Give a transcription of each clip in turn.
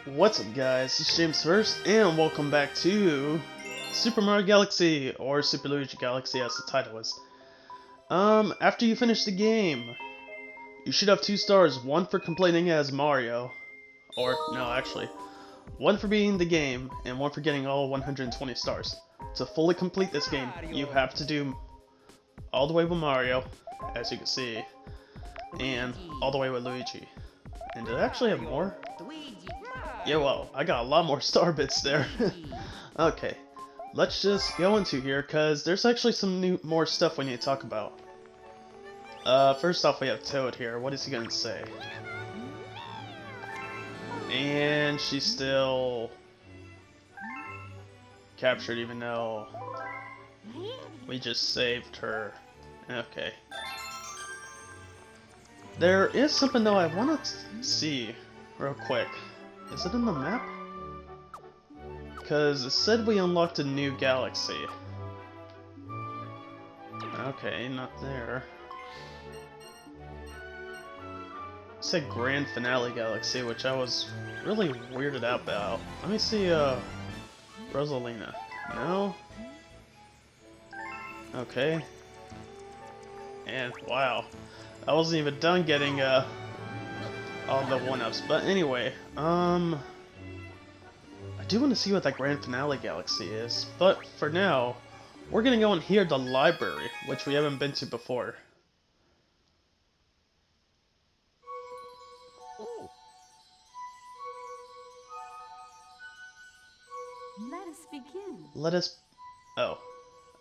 What's up guys, it's Jamezthefirst and welcome back to Super Mario Galaxy, or Super Luigi Galaxy as the title is. After you finish the game, you should have 2 stars, one for completing as Mario, or no actually, one for beating the game and one for getting all 120 stars. To fully complete this game, you have to do all the way with Mario, as you can see, and all the way with Luigi. And did I actually have more? Yeah, well, I got a lot more star bits there. Okay, let's just go into here, because there's actually some more stuff we need to talk about. First off, we have Toad here. What is he gonna say? And she's still captured, even though we just saved her. Okay. There is something though I want to see real quick. Is it in the map? Because it said we unlocked a new galaxy. Okay, not there. It said Grand Finale Galaxy, which I was really weirded out about. Let me see, Rosalina. No? Okay. And, wow. I wasn't even done getting, all the 1-ups. But anyway, I do want to see what that Grand Finale Galaxy is. But, for now, we're gonna go in here, the library, which we haven't been to before. Let us begin. Let us... Oh.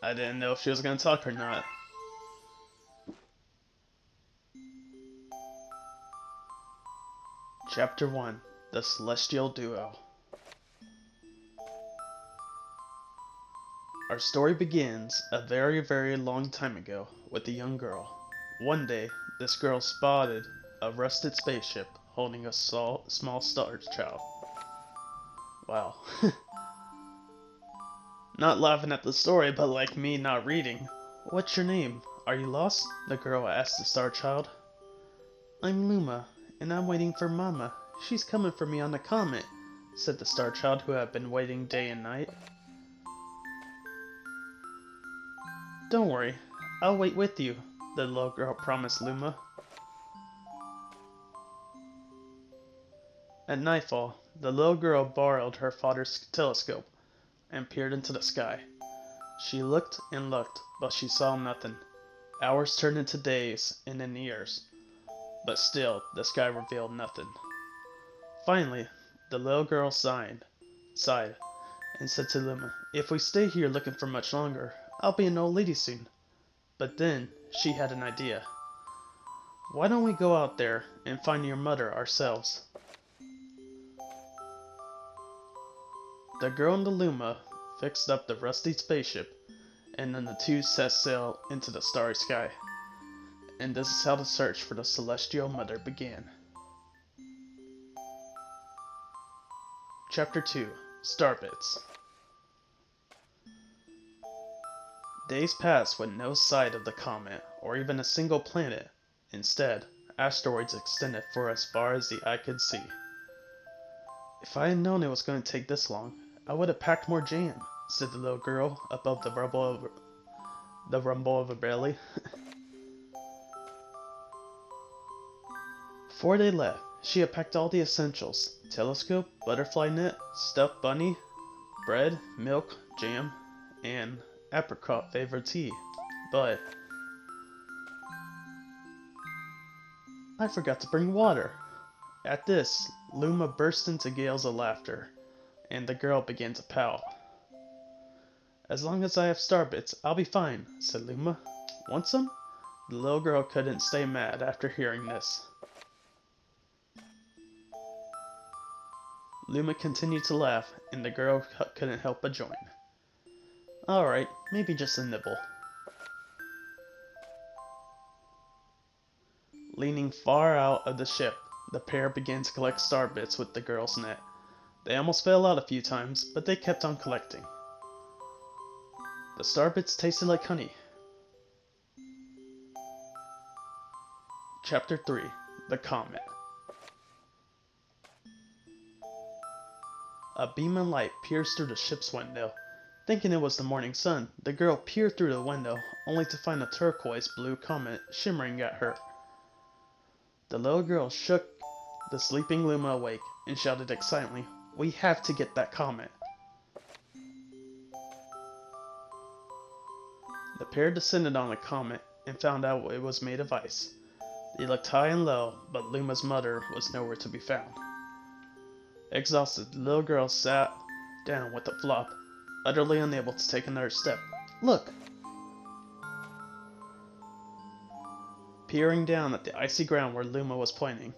I didn't know if she was gonna talk or not. Chapter 1. The Celestial Duo. Our story begins a very, very long time ago with a young girl. One day, this girl spotted a rusted spaceship holding a small star child. Wow. Not laughing at the story, but like me not reading. What's your name? Are you lost? The girl asked the star child. I'm Luma, and I'm waiting for Mama. She's coming for me on the Comet, said the star child who had been waiting day and night. Don't worry, I'll wait with you, the little girl promised Luma. At nightfall, the little girl borrowed her father's telescope and peered into the sky. She looked and looked, but she saw nothing. Hours turned into days and then years, but still the sky revealed nothing. Finally, the little girl sighed, and said to Luma, if we stay here looking for much longer, I'll be an old lady soon. But then, she had an idea. Why don't we go out there and find your mother ourselves? The girl and the Luma fixed up the rusty spaceship, and then the two set sail into the starry sky. And this is how the search for the Celestial Mother began. Chapter 2. Starbits. Days passed with no sight of the comet, or even a single planet. Instead, asteroids extended for as far as the eye could see. If I had known it was going to take this long, I would have packed more jam, said the little girl above the rumble of her belly. Before they left, she had packed all the essentials: telescope, butterfly net, stuffed bunny, bread, milk, jam, and apricot flavored tea. But I forgot to bring water. At this, Luma burst into gales of laughter, and the girl began to pout. As long as I have starbits, I'll be fine, said Luma. Want some? The little girl couldn't stay mad after hearing this. Luma continued to laugh, and the girl couldn't help but join. Alright, maybe just a nibble. Leaning far out of the ship, the pair began to collect starbits with the girl's net. They almost fell out a few times, but they kept on collecting. The starbits tasted like honey. Chapter 3. The Comet. A beam of light pierced through the ship's window. Thinking it was the morning sun, the girl peered through the window, only to find a turquoise blue comet shimmering at her. The little girl shook the sleeping Luma awake and shouted excitedly, "We have to get that comet!" The pair descended on the comet and found out it was made of ice. They looked high and low, but Luma's mother was nowhere to be found. Exhausted, the little girl sat down with a flop, utterly unable to take another step. "Look!" Peering down at the icy ground where Luma was pointing,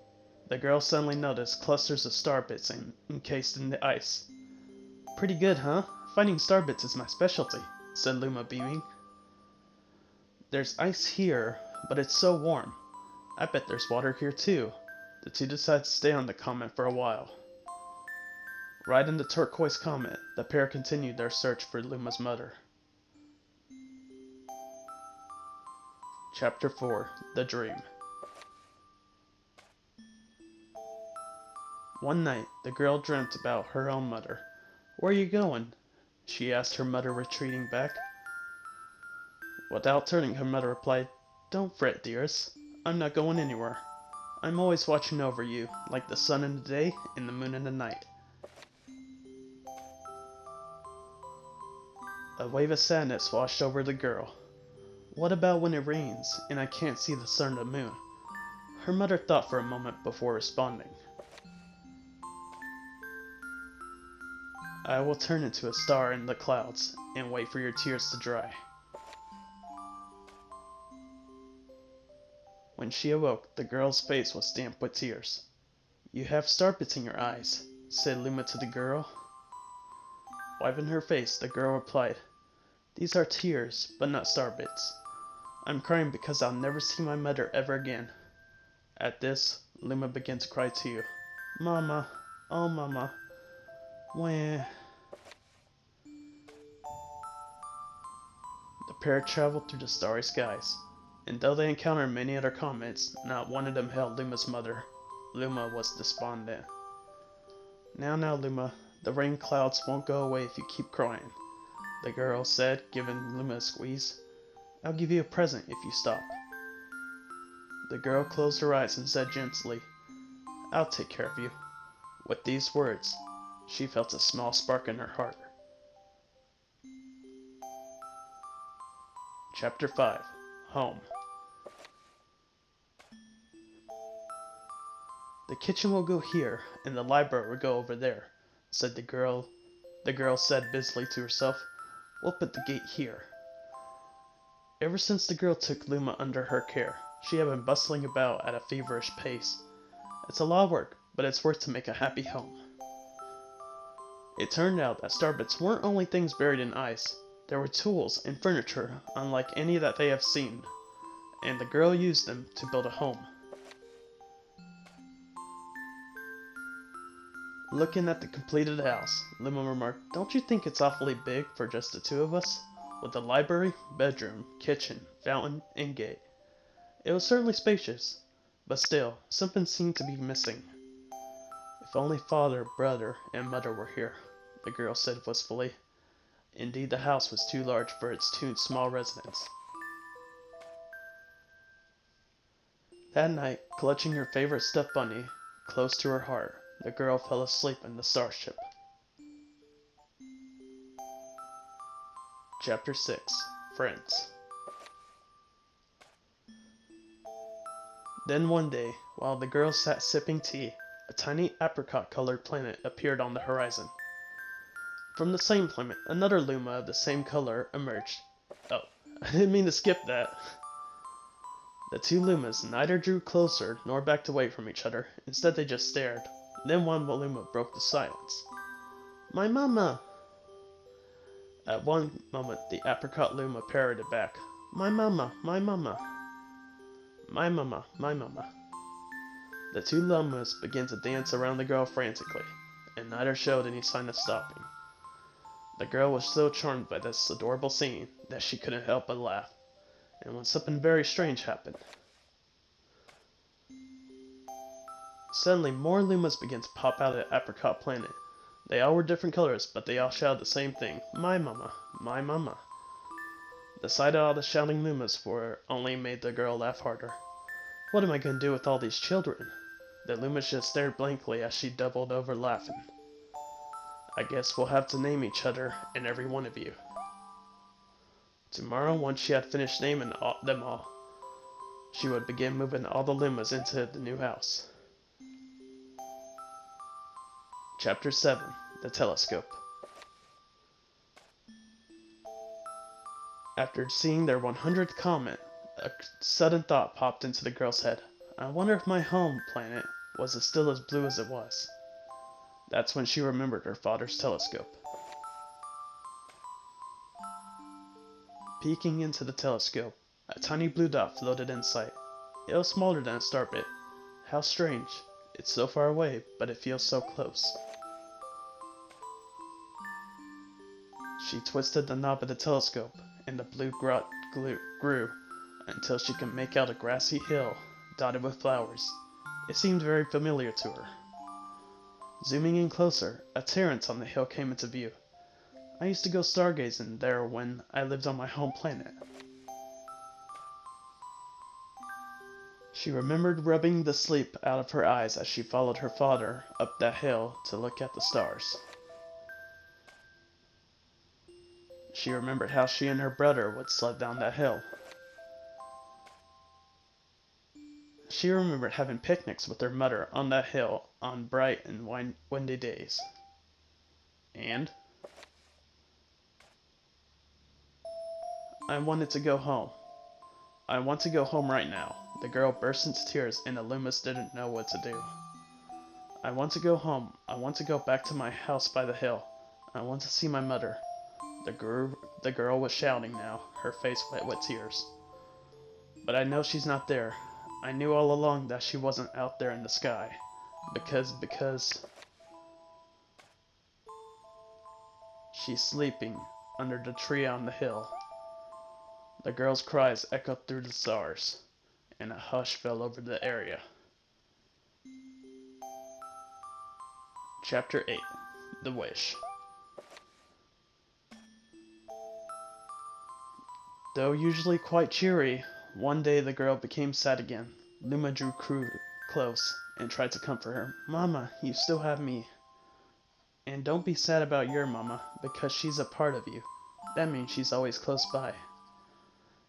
the girl suddenly noticed clusters of star bits encased in the ice. "Pretty good, huh? Finding star bits is my specialty," said Luma, beaming. "There's ice here, but it's so warm. I bet there's water here too." The two decided to stay on the comet for a while. Riding the turquoise comet, the pair continued their search for Luma's mother. Chapter 4: The Dream. One night, the girl dreamt about her own mother. "Where are you going?" she asked her mother, retreating back. Without turning, her mother replied, "Don't fret, dearest. I'm not going anywhere. I'm always watching over you, like the sun in the day and the moon in the night." A wave of sadness washed over the girl. "What about when it rains, and I can't see the sun or the moon?" Her mother thought for a moment before responding. "I will turn into a star in the clouds, and wait for your tears to dry." When she awoke, the girl's face was damp with tears. "You have star bits in your eyes," said Luma to the girl. Wiping her face, the girl replied, "These are tears, but not star bits. I'm crying because I'll never see my mother ever again." At this, Luma began to cry too. "Mama, oh mama, wah." The pair traveled through the starry skies, and though they encountered many other comets, not one of them held Luma's mother. Luma was despondent. Now, Luma, the rain clouds won't go away if you keep crying," the girl said, giving Luma a squeeze. "I'll give you a present if you stop." The girl closed her eyes and said gently, "I'll take care of you." With these words, she felt a small spark in her heart. Chapter 5: Home. "The kitchen will go here, and the library will go over there," said the girl. The girl said busily to herself, "We'll put the gate here." Ever since the girl took Luma under her care, she had been bustling about at a feverish pace. It's a lot of work, but it's worth to make a happy home. It turned out that starbits weren't only things buried in ice. There were tools and furniture unlike any that they have seen, and the girl used them to build a home. Looking at the completed house, Luma remarked, "Don't you think it's awfully big for just the two of us? With a library, bedroom, kitchen, fountain, and gate. It was certainly spacious, but still, something seemed to be missing." "If only father, brother, and mother were here," the girl said wistfully. Indeed, the house was too large for its two small residents. That night, clutching her favorite stuffed bunny close to her heart, the girl fell asleep in the starship. Chapter 6: Friends. Then one day, while the girl sat sipping tea, a tiny apricot-colored planet appeared on the horizon. From the same planet, another Luma of the same color emerged. Oh, I didn't mean to skip that. The two Lumas neither drew closer nor backed away from each other. Instead, they just stared. Then one Luma broke the silence. "My mama!" At one moment, the apricot Luma parroted back, "My mama, my mama. My mama, my mama." The two Lumas began to dance around the girl frantically, and neither showed any sign of stopping. The girl was so charmed by this adorable scene that she couldn't help but laugh, and when something very strange happened. Suddenly, more Lumas began to pop out of the apricot planet. They all were different colors, but they all shouted the same thing. My mama, my mama. The sight of all the shouting Lumas for only made the girl laugh harder. What am I going to do with all these children? The Lumas just stared blankly as she doubled over laughing. I guess we'll have to name each other and every one of you. Tomorrow, once she had finished naming them all, she would begin moving all the Lumas into the new house. Chapter 7. The Telescope. After seeing their 100th comet, a sudden thought popped into the girl's head. I wonder if my home planet was still as blue as it was. That's when she remembered her father's telescope. Peeking into the telescope, a tiny blue dot floated in sight. It was smaller than a starbit. How strange. It's so far away, but it feels so close. She twisted the knob of the telescope, and the blue grot grew until she could make out a grassy hill dotted with flowers. It seemed very familiar to her. Zooming in closer, a terrace on the hill came into view. I used to go stargazing there when I lived on my home planet. She remembered rubbing the sleep out of her eyes as she followed her father up that hill to look at the stars. She remembered how she and her brother would sled down that hill. She remembered having picnics with her mother on that hill on bright and windy days. And I wanted to go home. I want to go home right now. The girl burst into tears and the Loomis didn't know what to do. I want to go home. I want to go back to my house by the hill. I want to see my mother. The girl was shouting now, her face wet with tears. But I know she's not there. I knew all along that she wasn't out there in the sky. Because she's sleeping under the tree on the hill. The girl's cries echoed through the stars, and a hush fell over the area. Chapter 8. The Wish. Though usually quite cheery, one day the girl became sad again. Luma drew close and tried to comfort her. Mama, you still have me. And don't be sad about your mama, because she's a part of you. That means she's always close by.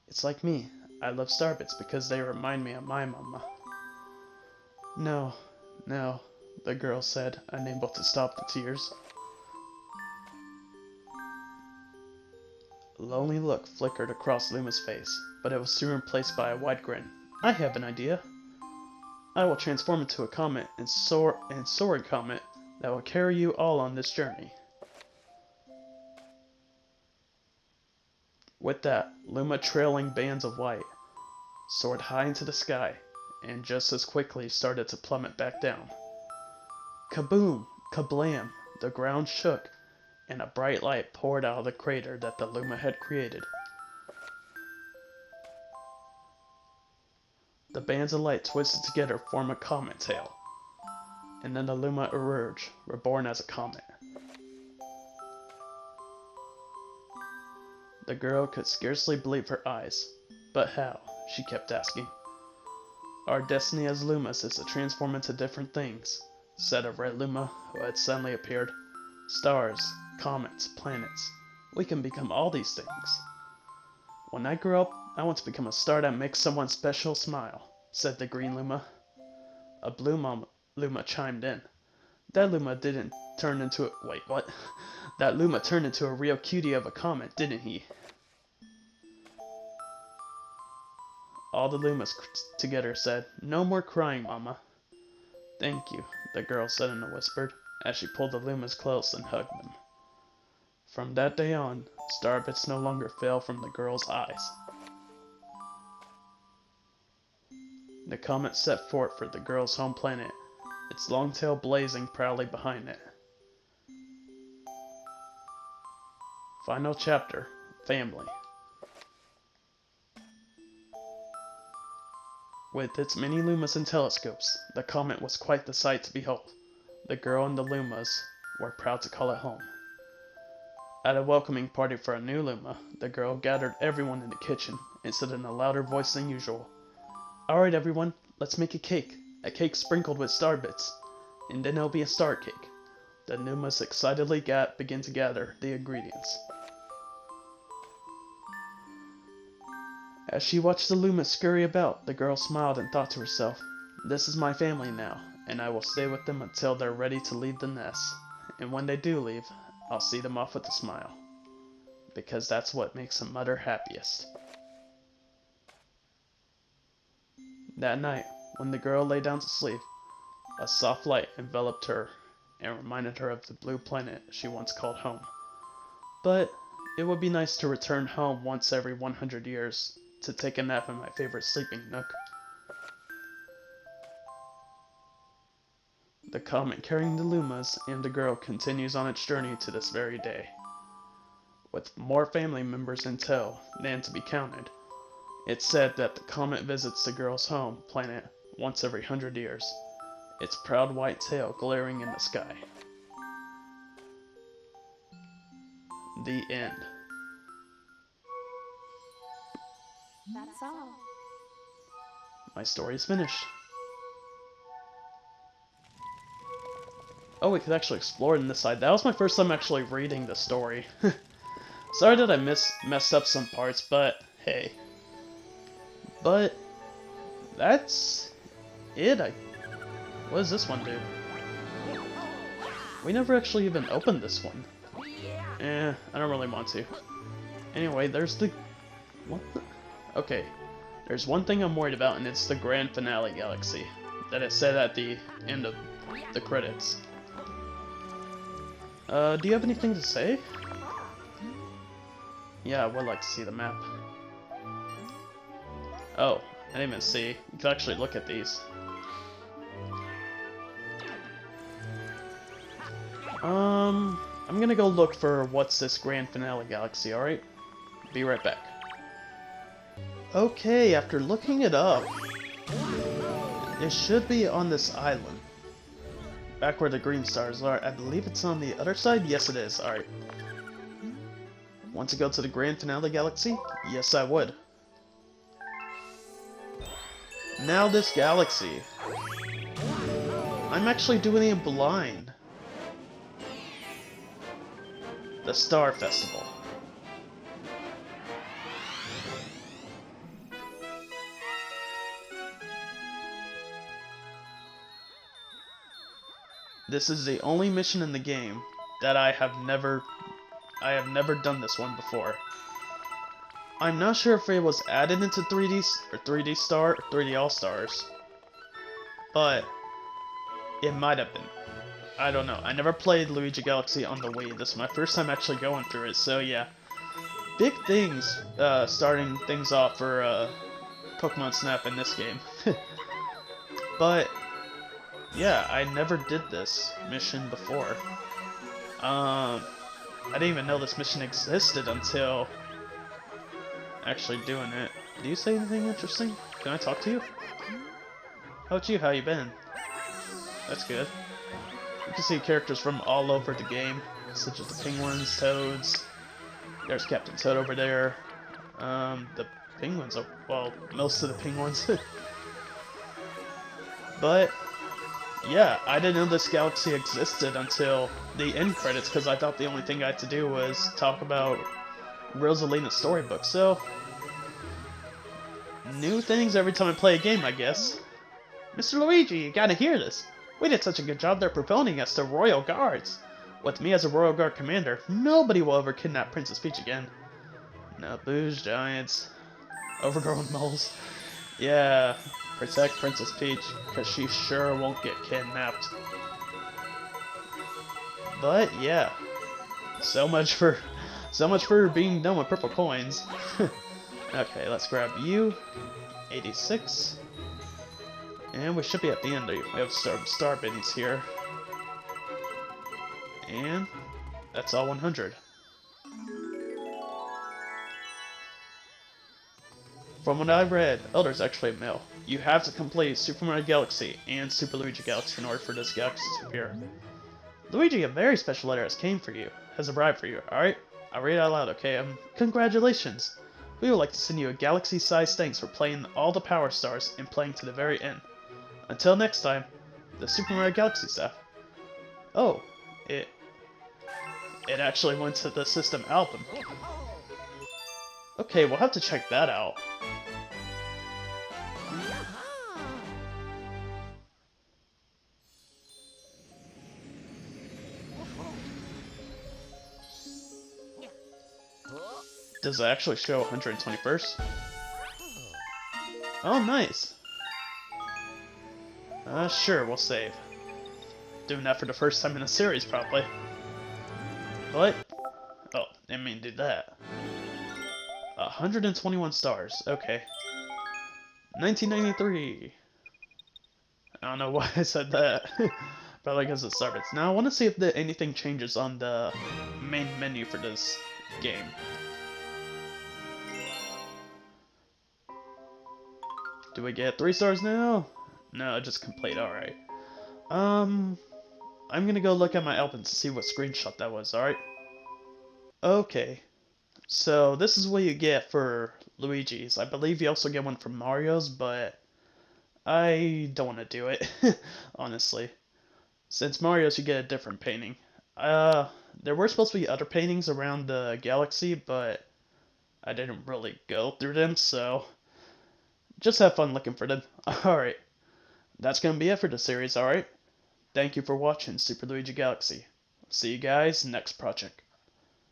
It's like me. I love starbits because they remind me of my mama. No, the girl said, unable to stop the tears. A lonely look flickered across Luma's face, but it was soon replaced by a wide grin. I have an idea. I will transform into a comet and soaring comet that will carry you all on this journey. With that, Luma, trailing bands of white, soared high into the sky, and just as quickly started to plummet back down. Kaboom! Kablam! The ground shook, and a bright light poured out of the crater that the Luma had created. The bands of light twisted together form a comet tail, and then the Luma emerged, reborn as a comet. The girl could scarcely believe her eyes. But how? She kept asking. Our destiny as Lumas is to transform into different things, said a red Luma who had suddenly appeared. Stars, comets, planets. We can become all these things. When I grow up, I want to become a star that makes someone special smile, said the green Luma. A blue Luma chimed in. That Luma didn't turn into a... Wait, what? That Luma turned into a real cutie of a comet, didn't he? All the Lumas together said, No more crying, Mama. Thank you, the girl said in a whisper, as she pulled the Lumas close and hugged them. From that day on, starbits no longer fell from the girl's eyes. The comet set forth for the girl's home planet, its long tail blazing proudly behind it. Final chapter, Family. With its many Lumas and telescopes, the comet was quite the sight to behold. The girl and the Lumas we're proud to call it home. At a welcoming party for a new Luma, the girl gathered everyone in the kitchen and said in a louder voice than usual, "Alright everyone, let's make a cake sprinkled with star bits, and then it'll be a star cake." The Lumas excitedly began to gather the ingredients. As she watched the Lumas scurry about, the girl smiled and thought to herself, "This is my family now, and I will stay with them until they're ready to leave the nest. And when they do leave, I'll see them off with a smile. Because that's what makes a mother happiest." That night, when the girl lay down to sleep, a soft light enveloped her and reminded her of the blue planet she once called home. But it would be nice to return home once every 100 years to take a nap in my favorite sleeping nook. The comet carrying the Lumas and the girl continues on its journey to this very day. With more family members in tow than to be counted, it's said that the comet visits the girl's home planet once every 100 years, its proud white tail glaring in the sky. The end. That's all. My story is finished. Oh, we could actually explore in this side. That was my first time actually reading the story. Sorry that I messed up some parts, but hey. But that's it. What does this one do? We never actually even opened this one. I don't really want to. Anyway, there's the... What the... Okay. There's one thing I'm worried about, and it's the grand finale galaxy that it said at the end of the credits. Do you have anything to say? Yeah, I would like to see the map. Oh, I didn't even see. You can actually look at these. I'm gonna go look for what's this grand finale galaxy, alright? Be right back. Okay, after looking it up, it should be on this island. Back where the green stars are. I believe it's on the other side? Yes, it is. Alright. Want to go to the grand finale galaxy? Yes, I would. Now this galaxy. I'm actually doing it blind. The Star Festival. This is the only mission in the game that I have never done this one before. I'm not sure if it was added into 3D or 3D Star or 3D All Stars, but it might have been. I don't know. I never played Luigi Galaxy on the Wii. This is my first time actually going through it, so yeah. Big things starting things off for Pokemon Snap in this game. But yeah, I never did this mission before. I didn't even know this mission existed until actually doing it. Do you say anything interesting? Can I talk to you? How about you? How you been? That's good. You can see characters from all over the game, such as the penguins, toads. There's Captain Toad over there. The penguins, well, most of the penguins. But yeah, I didn't know this galaxy existed until the end credits, because I thought the only thing I had to do was talk about Rosalina's storybook. So, new things every time I play a game, I guess. Mr. Luigi, you gotta hear this. We did such a good job they're promoting us to Royal Guards. With me as a Royal Guard commander, nobody will ever kidnap Princess Peach again. No boos, giants, overgrown moles. Yeah, protect Princess Peach, because she sure won't get kidnapped. But yeah, so much for being done with purple coins. Okay, let's grab you. 86. And we should be at the end. We have star biddings here. And that's all 100. From what I read, Elder's actually a male. You have to complete Super Mario Galaxy and Super Luigi Galaxy in order for this galaxy to appear. Luigi, a very special letter has arrived for you, alright? I'll read it out loud, okay? Congratulations! We would like to send you a galaxy-sized thanks for playing all the Power Stars and playing to the very end. Until next time, the Super Mario Galaxy staff. Oh, it actually went to the system album. Okay, we'll have to check that out. Does it actually show 121st? Oh, nice. Sure, we'll save. Doing that for the first time in the series, probably. What? Oh, didn't mean to do that. 121 stars, okay. 1993. I don't know why I said that. Probably because of Starbits. Now I want to see if anything changes on the main menu for this game. Do we get 3 stars now? No, just complete, alright. I'm gonna go look at my albums to see what screenshot that was, alright? Okay. So this is what you get for Luigi's. I believe you also get one for Mario's, but I don't want to do it, honestly. Since Mario's, you get a different painting. There were supposed to be other paintings around the galaxy, but I didn't really go through them, so just have fun looking for them. Alright, that's gonna be it for the series, alright? Thank you for watching Super Luigi Galaxy. See you guys next project.